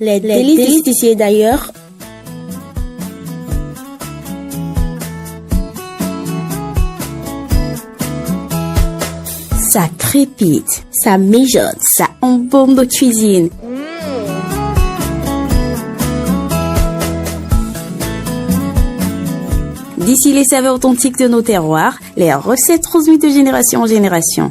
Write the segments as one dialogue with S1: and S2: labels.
S1: Les délices d'ici et d'ailleurs. Ça crépite, ça mijote, ça embaume nos cuisines. D'ici les saveurs authentiques de nos terroirs, les recettes transmises de génération en génération.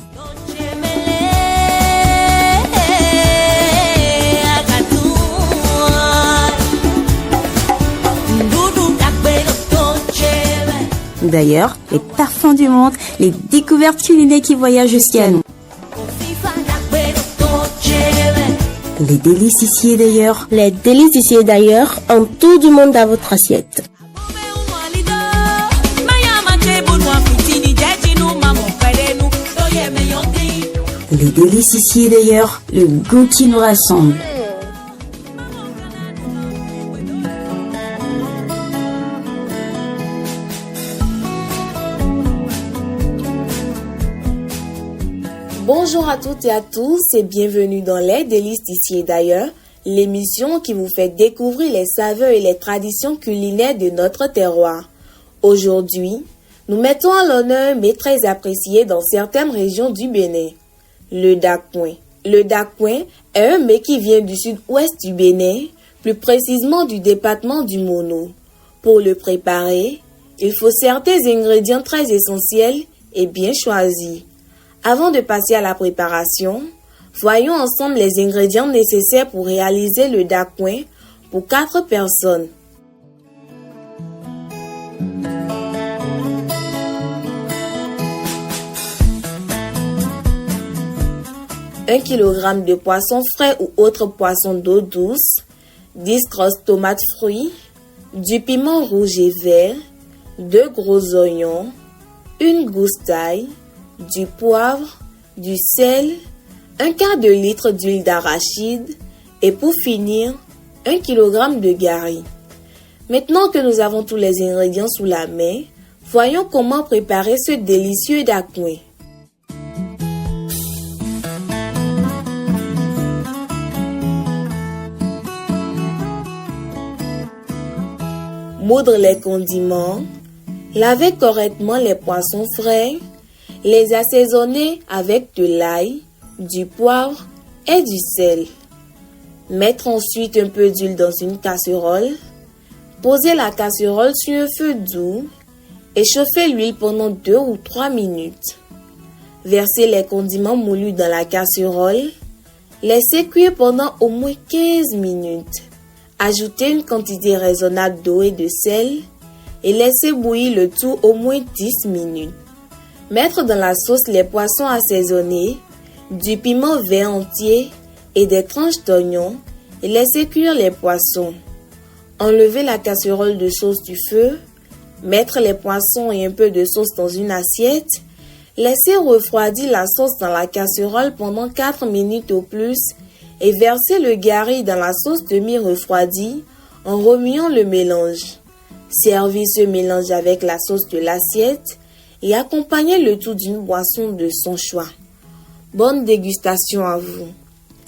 S1: D'ailleurs, les parfums du monde, les découvertes culinaires qui voyagent jusqu'à nous. Les délices ici et d'ailleurs.
S2: Les délices d'ici et d'ailleurs, un tour du monde à votre assiette.
S1: Les délices ici et d'ailleurs, le goût qui nous rassemble.
S3: Bonjour à toutes et à tous et bienvenue dans Les délices d'ici et d'ailleurs, l'émission qui vous fait découvrir les saveurs et les traditions culinaires de notre terroir. Aujourd'hui, nous mettons à l'honneur un mets très apprécié dans certaines régions du Bénin, le dakouin. Le dakouin est un mets qui vient du sud-ouest du Bénin, plus précisément du département du Mono. Pour le préparer, il faut certains ingrédients très essentiels et bien choisis. Avant de passer à la préparation, voyons ensemble les ingrédients nécessaires pour réaliser le dakouin pour 4 personnes. Un kilogramme de poisson frais ou autre poisson d'eau douce, 10 grosses tomates fruits, du piment rouge et vert, 2 gros oignons, une goustaille, du poivre, du sel, un quart de litre d'huile d'arachide et pour finir, 1 kg de gari. Maintenant que nous avons tous les ingrédients sous la main, voyons comment préparer ce délicieux dakouin. Moudre les condiments, laver correctement les poissons frais, les assaisonner avec de l'ail, du poivre et du sel. Mettre ensuite un peu d'huile dans une casserole. Poser la casserole sur un feu doux et chauffer l'huile pendant 2 ou 3 minutes. Verser les condiments moulus dans la casserole. Laisser cuire pendant au moins 15 minutes. Ajouter une quantité raisonnable d'eau et de sel et laisser bouillir le tout au moins 10 minutes. Mettre dans la sauce les poissons assaisonnés, du piment vert entier et des tranches d'oignon et laisser cuire les poissons. Enlever la casserole de sauce du feu, mettre les poissons et un peu de sauce dans une assiette, laisser refroidir la sauce dans la casserole pendant 4 minutes au plus et verser le gari dans la sauce demi-refroidie en remuant le mélange. Servir ce mélange avec la sauce de l'assiette et accompagner le tout d'une boisson de son choix. Bonne dégustation à vous.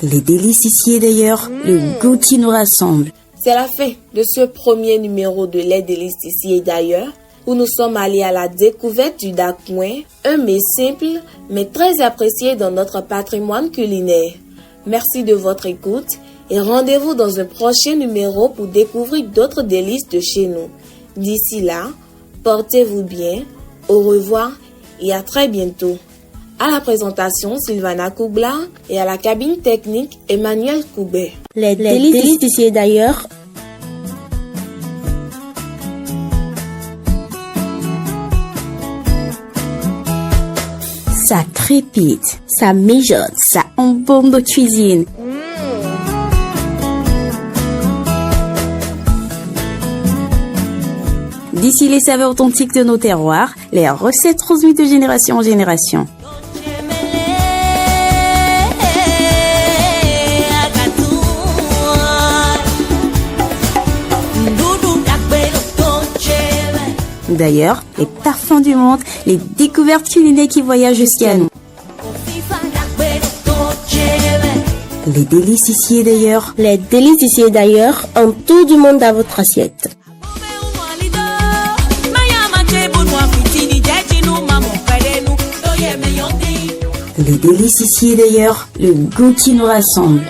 S1: Les délices ici et d'ailleurs, le goût qui nous rassemble.
S3: C'est la fin de ce premier numéro de Les délices ici et d'ailleurs, où nous sommes allés à la découverte du dakouin, un mets simple mais très apprécié dans notre patrimoine culinaire. Merci de votre écoute et rendez-vous dans un prochain numéro pour découvrir d'autres délices de chez nous. D'ici là, portez-vous bien. Au revoir et à très bientôt. À la présentation, Sylvana Koubla et à la cabine technique, Emmanuel Koubet.
S2: Les délices d'ici et d'ailleurs.
S1: Ça crépite, ça mijote, ça embaume nos cuisines. D'ici les saveurs authentiques de nos terroirs, les recettes transmises de génération en génération. D'ailleurs, les parfums du monde, les découvertes culinaires qui voyagent jusqu'à nous. Les délices ici et d'ailleurs.
S2: Les délices ici et d'ailleurs, un tour du monde à votre assiette.
S1: Les délices ici et d'ailleurs, le goût qui nous rassemble.